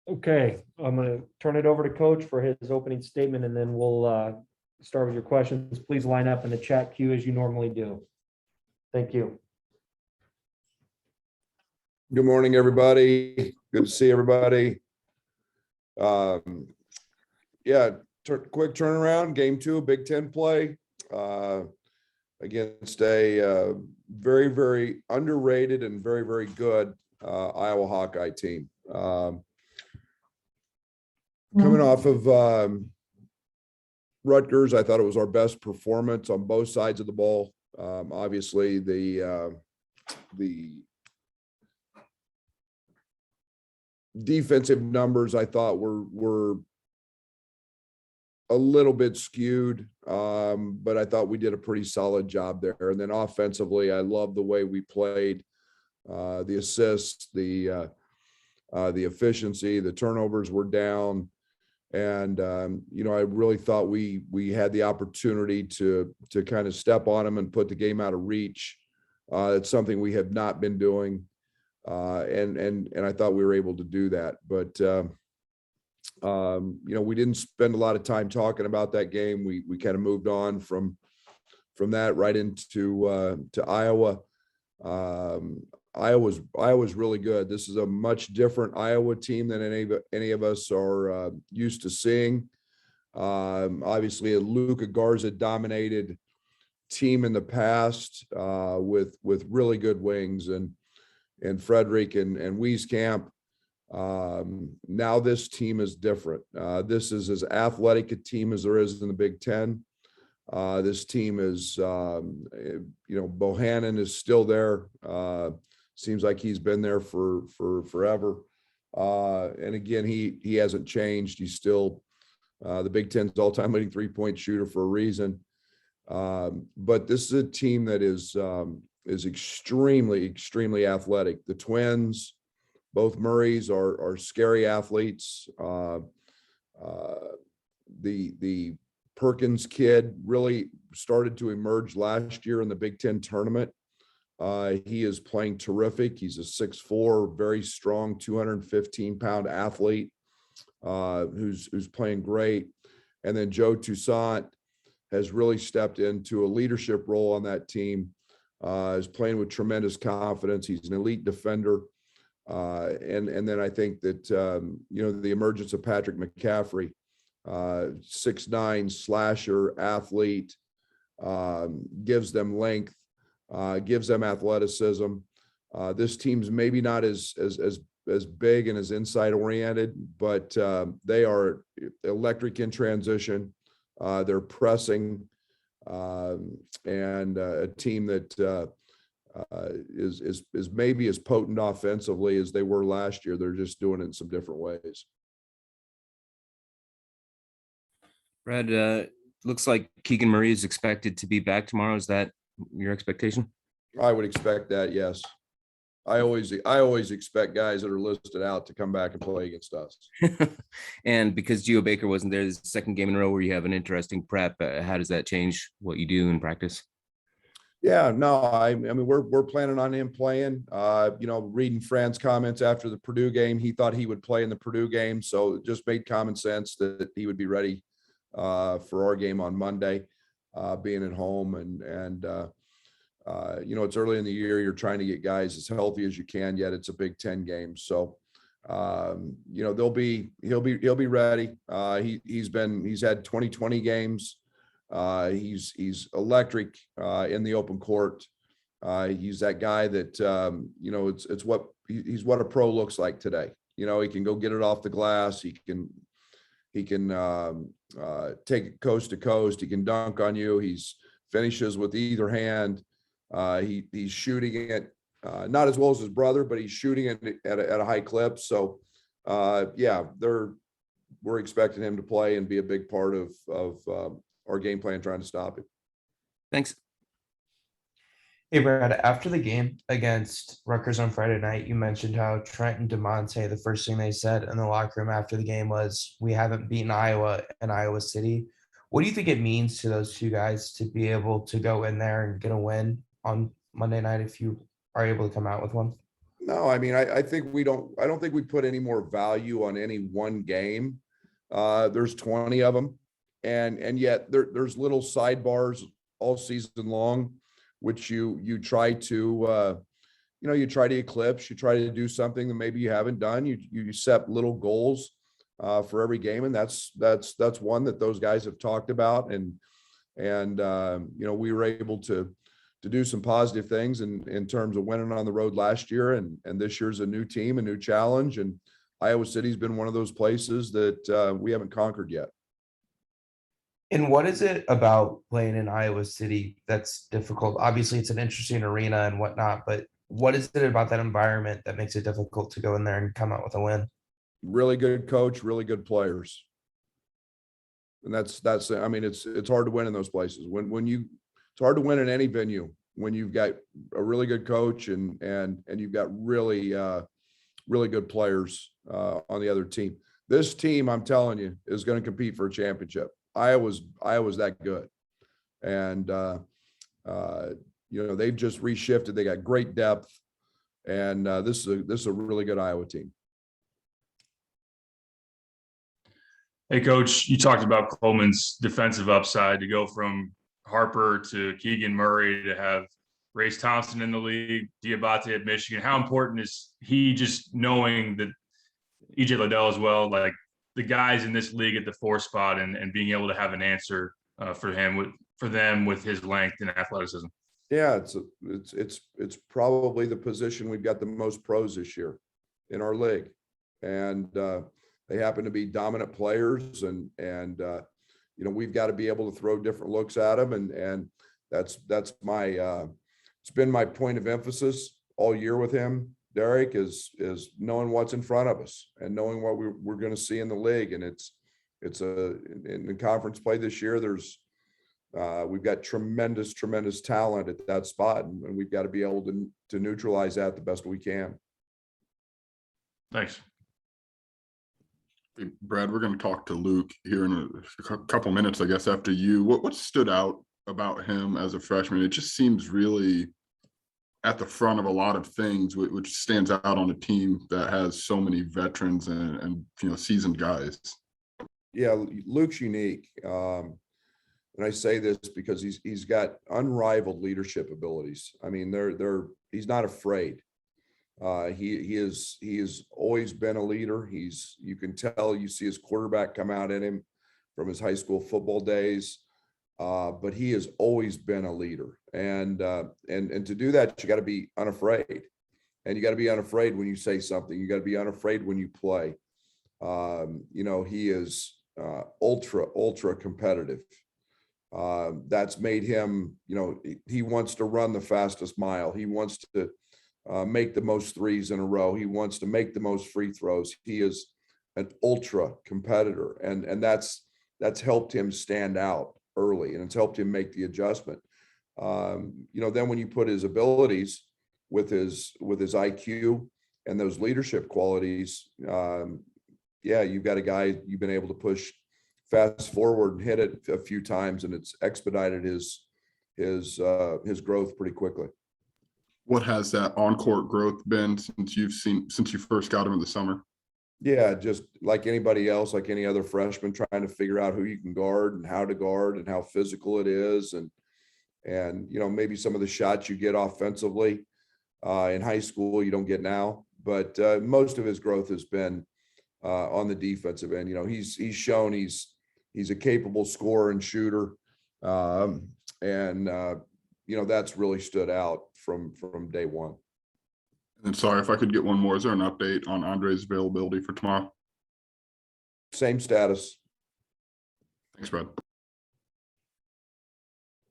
Okay, I'm going to turn it over to Coach for his opening statement, and then we'll start with your questions. Please line up in the chat queue as you normally do. Thank you. Good morning, everybody. Good to see everybody. Yeah, quick turnaround. Game 2, Big Ten play against a very, very underrated and very, very good Iowa Hawkeye team. Coming off of Rutgers, I thought it was our best performance on both sides of the ball. Obviously, the defensive numbers I thought were a little bit skewed, but I thought we did a pretty solid job there. And then offensively, I love the way we played, the assists, the efficiency, the turnovers were down. And, I really thought we had the opportunity to kind of step on them and put the game out of reach. It's something we have not been doing. And I thought we were able to do that, but, we didn't spend a lot of time talking about that game. We kind of moved on from that right into to Iowa. Iowa's really good. This is a much different Iowa team than any of us are used to seeing. Obviously, a Luka Garza dominated team in the past with really good wings and Frederick and Wieskamp. Now this team is different. This is as athletic a team as there is in the Big Ten. This team is, Bohannon is still there. Seems like he's been there for forever. And again, he hasn't changed. He's still the Big Ten's all-time leading three-point shooter for a reason. But this is a team that is extremely, extremely athletic. The twins, both Murrays are scary athletes. The Perkins kid really started to emerge last year in the Big Ten tournament. He is playing terrific. He's a 6'4", very strong, 215-pound athlete who's playing great. And then Joe Toussaint has really stepped into a leadership role on that team. Is playing with tremendous confidence. He's an elite defender. And then I think that, the emergence of Patrick McCaffrey, 6'9" slasher athlete, gives them length, gives them athleticism. This team's maybe not as big and as inside oriented, but they are electric in transition. They're pressing, and a team that is maybe as potent offensively as they were last year. They're just doing it in some different ways. Brad, looks like Keegan Murray is expected to be back tomorrow. Is that your expectation? I would expect that, yes. I always expect guys that are listed out to come back and play against us. And because Geo Baker wasn't there, this second game in a row where you have an interesting prep, how does that change what you do in practice? Yeah, no, I mean, we're planning on him playing. Reading Fran's comments after the Purdue game, he thought he would play in the Purdue game, so it just made common sense that he would be ready for our game on Monday, being at home. And it's early in the year. You're trying to get guys as healthy as you can, yet it's a Big Ten game, so he'll be ready. He's had 2020 games. He's electric in the open court. He's that guy that he's what a pro looks like today. He can go get it off the glass. He can take it coast to coast. He can dunk on you. He's finishes with either hand. He's shooting it not as well as his brother, but he's shooting it at a high clip. So we're expecting him to play and be a big part of our game plan trying to stop it. Thanks. Hey, Brad, after the game against Rutgers on Friday night, you mentioned how Trent and DeMonte, the first thing they said in the locker room after the game was, we haven't beaten Iowa in Iowa City. What do you think it means to those two guys to be able to go in there and get a win on Monday night if you are able to come out with one? No, I mean, I think I don't think we put any more value on any one game. There's 20 of them. And yet there's little sidebars all season long, which you try to, you try to eclipse, you try to do something that maybe you haven't done. You set little goals for every game. And that's one that those guys have talked about. And we were able to do some positive things in terms of winning on the road last year. And this year's a new team, a new challenge. And Iowa City's been one of those places that we haven't conquered yet. And what is it about playing in Iowa City that's difficult? Obviously, it's an interesting arena and whatnot, but what is it about that environment that makes it difficult to go in there and come out with a win? Really good coach, really good players. And that's, I mean, it's hard to win in those places. It's hard to win in any venue when you've got a really good coach and you've got really good players on the other team. This team, I'm telling you, is going to compete for a championship. Iowa's that good. And, they've just reshifted. They got great depth. And this is a really good Iowa team. Hey, Coach, you talked about Coleman's defensive upside to go from Harper to Keegan Murray to have Race Thompson in the league, Diabate at Michigan. How important is he just knowing that EJ Liddell as well, like the guys in this league at the 4 spot and being able to have an answer for them with his length and athleticism? Yeah, it's probably the position we've got the most pros this year in our league. And they happen to be dominant players and we've got to be able to throw different looks at them. And that's my, it's been my point of emphasis all year with him, Derek, is knowing what's in front of us and knowing what we're going to see in the league. And it's in the conference play this year, we've got tremendous talent at that spot. And we've got to be able to neutralize that the best we can. Thanks. Hey, Brad, we're going to talk to Luke here in a couple minutes, I guess, after you. What stood out about him as a freshman? It just seems really at the front of a lot of things, which stands out on a team that has so many veterans and seasoned guys. Yeah, Luke's unique. And I say this because he's got unrivaled leadership abilities. I mean, he's not afraid. He has always been a leader. You can tell, you see his quarterback come out in him from his high school football days. But he has always been a leader. And to do that, you got to be unafraid. And you got to be unafraid when you say something. You got to be unafraid when you play. He is ultra competitive. That's made him, he wants to run the fastest mile. He wants to make the most threes in a row. He wants to make the most free throws. He is an ultra competitor, and that's helped him stand out early, and it's helped him make the adjustment. Then when you put his abilities with his IQ and those leadership qualities, you've got a guy you've been able to push fast forward and hit it a few times, and it's expedited his growth pretty quickly. What has that on-court growth been since you first got him in the summer? Yeah, just like anybody else, like any other freshman, trying to figure out who you can guard and how to guard and how physical it is. And maybe some of the shots you get offensively in high school, you don't get now, but most of his growth has been on the defensive end. He's shown he's a capable scorer and shooter. That's really stood out from day one. And sorry, if I could get one more, is there an update on Andre's availability for tomorrow? Same status. Thanks, Brad.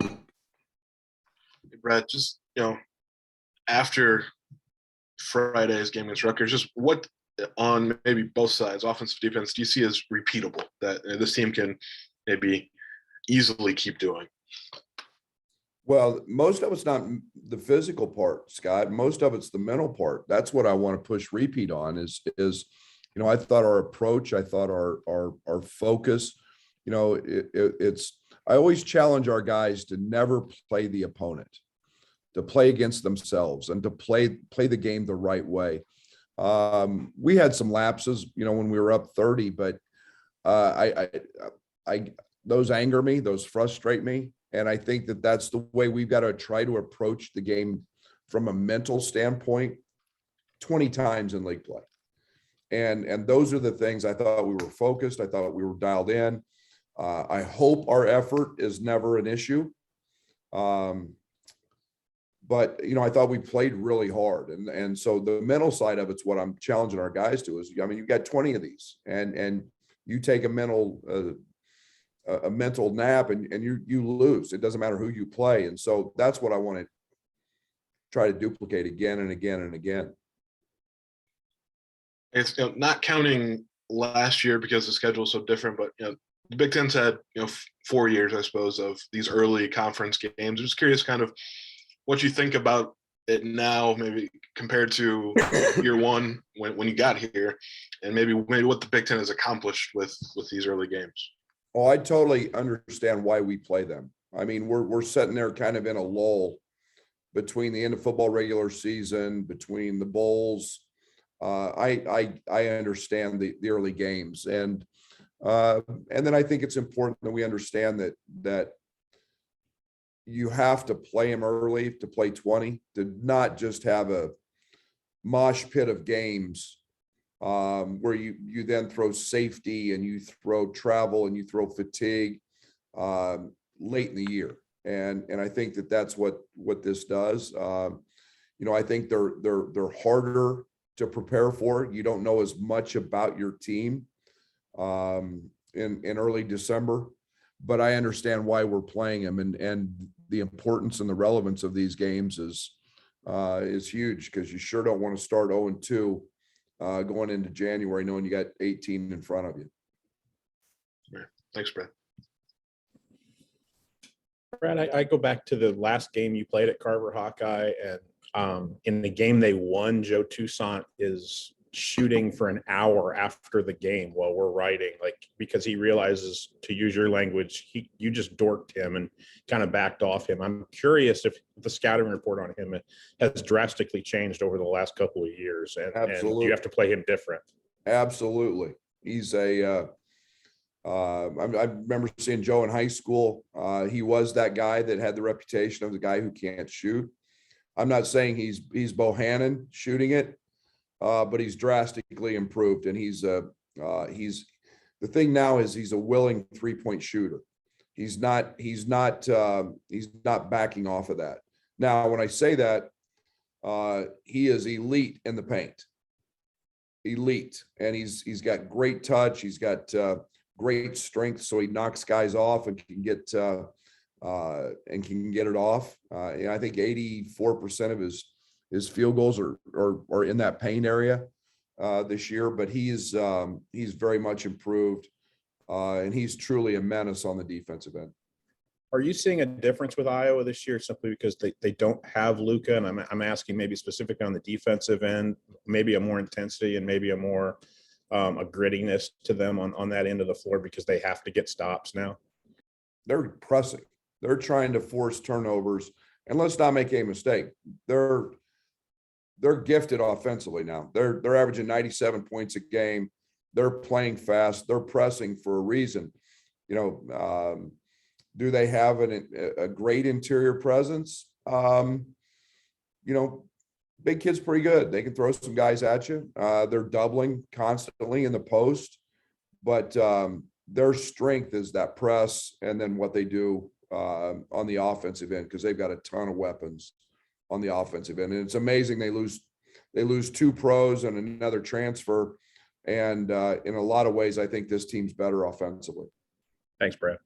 Hey, Brad, just, after Friday's game against Rutgers, just what on maybe both sides, offensive, defense, do you see as repeatable that this team can maybe easily keep doing? Well, most of it's not the physical part, Scott. Most of it's the mental part. That's what I want to push repeat on is, I thought our approach, I thought our focus, I always challenge our guys to never play the opponent. to play against themselves and to play the game the right way. We had some lapses, when we were up 30, but those anger me, those frustrate me. And I think that that's the way we've got to try to approach the game from a mental standpoint 20 times in league play. And those are the things I thought we were focused. I thought we were dialed in. I hope our effort is never an issue. But, I thought we played really hard. And so the mental side of it's what I'm challenging our guys to is, you've got 20 of these and you take a mental nap and you lose. It doesn't matter who you play. And so that's what I want to try to duplicate again and again and again. It's not counting last year because the schedule is so different, but the Big Ten's had 4 years, I suppose, of these early conference games. I'm just curious, kind of what you think about it now, maybe compared to year one when you got here, and maybe what the Big Ten has accomplished with these early games. Oh, I totally understand why we play them. I mean, we're sitting there kind of in a lull between the end of football regular season, between the bowls. I understand the early games, and then I think it's important that we understand that you have to play them early to play 20, to not just have a mosh pit of games where you then throw safety and you throw travel and you throw fatigue late in the year. And I think that's what this does. I think they're harder to prepare for. You don't know as much about your team in early December, but I understand why we're playing them, and the importance and the relevance of these games is huge, because you sure don't want to start 0-2 going into January knowing you got 18 in front of you. Thanks, Brad. Brad, I go back to the last game you played at Carver Hawkeye, and in the game they won, Joe Toussaint is shooting for an hour after the game while we're writing, because he realizes, to use your language, you just dorked him and kind of backed off him. I'm curious if the scouting report on him has drastically changed over the last couple of years, and you have to play him different. Absolutely. He's I remember seeing Joe in high school. He was that guy that had the reputation of the guy who can't shoot. I'm not saying he's Bohannon shooting it, but he's drastically improved, and he's the thing now is he's a willing 3-point shooter. He's not backing off of that. Now, when I say that, he is elite in the paint, elite, and he's got great touch. He's got great strength, so he knocks guys off and can get it off. I think 84% of his field goals are in that paint area this year, but he's very much improved, and he's truly a menace on the defensive end. Are you seeing a difference with Iowa this year simply because they don't have Luka? And I'm asking maybe specifically on the defensive end, maybe a more intensity and maybe a more a grittiness to them on that end of the floor because they have to get stops now? They're pressing. They're trying to force turnovers. And let's not make a mistake. They're gifted offensively now. They're averaging 97 points a game. They're playing fast. They're pressing for a reason. Do they have a great interior presence? Big Kid's pretty good. They can throw some guys at you. They're doubling constantly in the post, but their strength is that press and then what they do on the offensive end, because they've got a ton of weapons on the offensive end. And it's amazing they lose 2 pros and another transfer. And in a lot of ways, I think this team's better offensively. Thanks, Brad.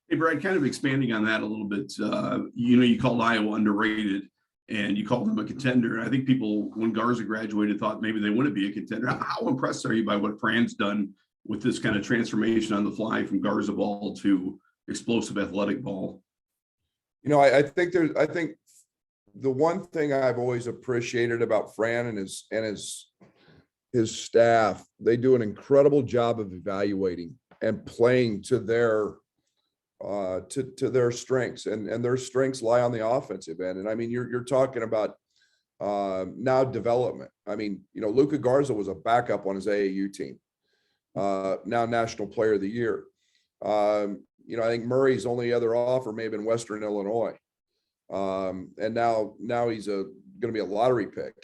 Hey, Brad, kind of expanding on that a little bit. You called Iowa underrated and you called them a contender. I think people, when Garza graduated, thought maybe they wouldn't be a contender. How impressed are you by what Fran's done with this kind of transformation on the fly from Garza ball to explosive athletic ball? I think the one thing I've always appreciated about Fran and his staff, they do an incredible job of evaluating and playing to their to their strengths, and their strengths lie on the offensive end. And I mean, you're talking about now development. I mean, Luka Garza was a backup on his AAU team, now National Player of the Year. I think Murray's only other offer may have been Western Illinois, and now he's going to be a lottery pick.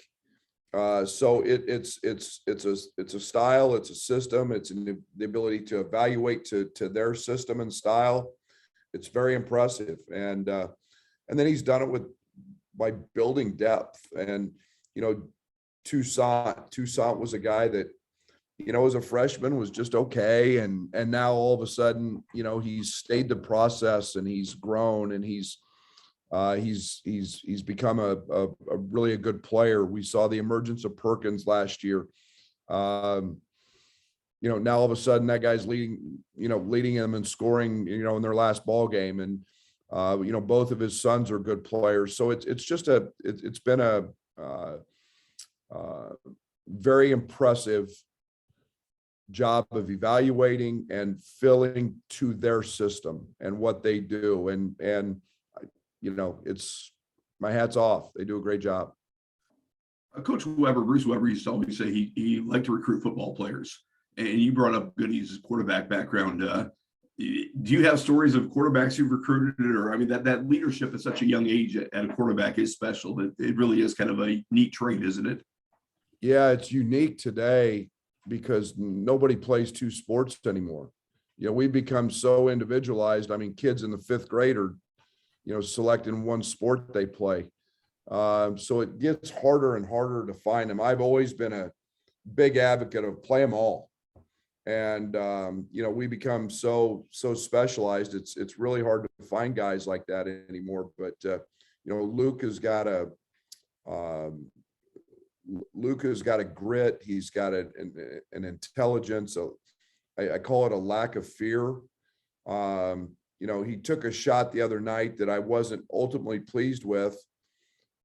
So it's a style, it's a system, it's the ability to evaluate to their system and style. It's very impressive, and then he's done it by building depth. And Toussaint was a guy that as a freshman was just okay, and now all of a sudden he's stayed the process, and he's grown, and he's become a really a good player. We saw the emergence of Perkins last year. Now all of a sudden that guy's leading them and scoring, in their last ball game. And, both of his sons are good players. So it's been a very impressive job of evaluating and filling to their system and what they do. And it's my hat's off. They do a great job. Coach Bruce Weber used to always say he liked to recruit football players. And you brought up Goody's quarterback background. Do you have stories of quarterbacks you've recruited? Or, I mean, that leadership at such a young age at a quarterback is special. It really is kind of a neat trait, isn't it? Yeah, it's unique today because nobody plays two sports anymore. We've become so individualized. I mean, kids in the 5th grade are selecting one sport they play. So it gets harder and harder to find them. I've always been a big advocate of play them all. And, we become so specialized. It's really hard to find guys like that anymore. But, Luke has got a grit. He's got an intelligence. So I call it a lack of fear. He took a shot the other night that I wasn't ultimately pleased with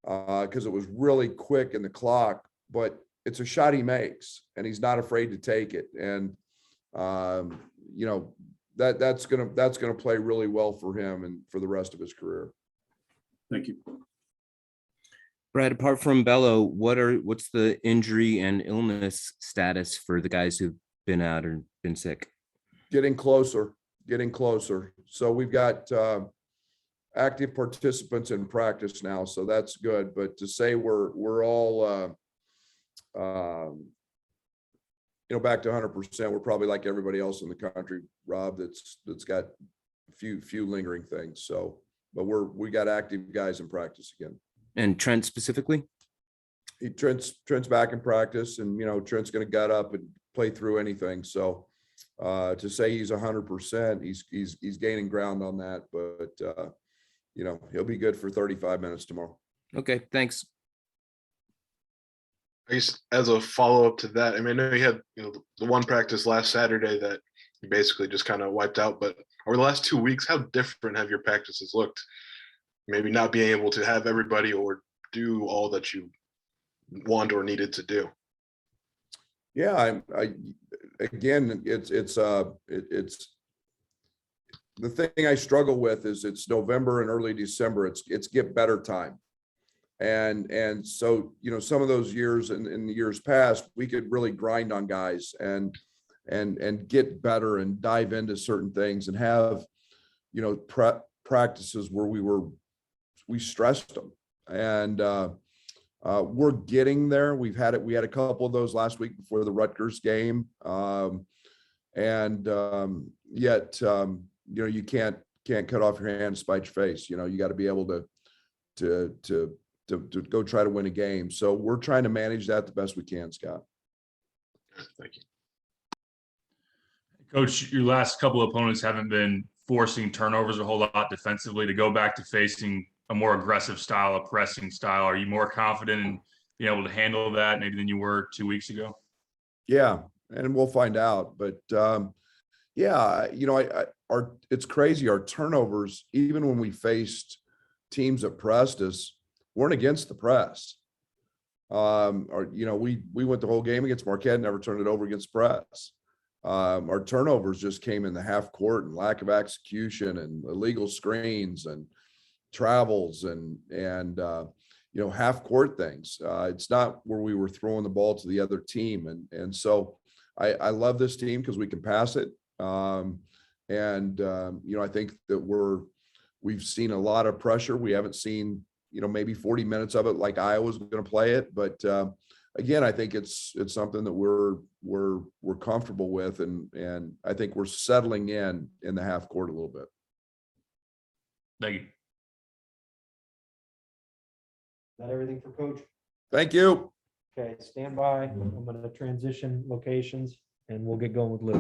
because it was really quick in the clock, but it's a shot he makes and he's not afraid to take it. And, that's going to play really well for him and for the rest of his career. Thank you. Brad, apart from Bello, what's the injury and illness status for the guys who've been out or been sick? Getting closer. So we've got active participants in practice now, so that's good. But to say we're all back to 100%, we're probably like everybody else in the country, Rob, that's got a few lingering things. So, but we got active guys in practice again. And Trent specifically? Trent's back in practice, and Trent's going to gut up and play through anything. So to say he's 100%, he's gaining ground on that, but he'll be good for 35 minutes tomorrow. Okay, thanks. I guess as a follow-up to that, I mean, I know you had the one practice last Saturday that you basically just kind of wiped out, but over the last 2 weeks, how different have your practices looked? Maybe not being able to have everybody or do all that you want or needed to do. Yeah, again, it's the thing I struggle with is it's November and early December. It's get better time. And so, some of those years in the years past, we could really grind on guys and get better and dive into certain things and have, practices where we stressed them. And we're getting there. We had a couple of those last week before the Rutgers game. Yet, you can't cut off your hand to spite your face. You got to be able to go try to win a game. So we're trying to manage that the best we can, Scott. Thank you. Coach, your last couple of opponents haven't been forcing turnovers a whole lot defensively. To go back to facing a more aggressive style, a pressing style, are you more confident in being able to handle that maybe than you were 2 weeks ago? Yeah, and we'll find out. But it's crazy. Our turnovers, even when we faced teams that pressed us, weren't against the press. We went the whole game against Marquette, never turned it over against press. Our turnovers just came in the half court and lack of execution and illegal screens and travels and half court things. It's not where we were throwing the ball to the other team. And so I love this team because we can pass it. I think that we've seen a lot of pressure. We haven't seen, maybe 40 minutes of it like Iowa's going to play it. But again, I think it's something that we're comfortable with. And I think we're settling in the half court a little bit. Thank you. Is that everything for Coach? Thank you. Okay, stand by. I'm going to transition locations and we'll get going with Luke.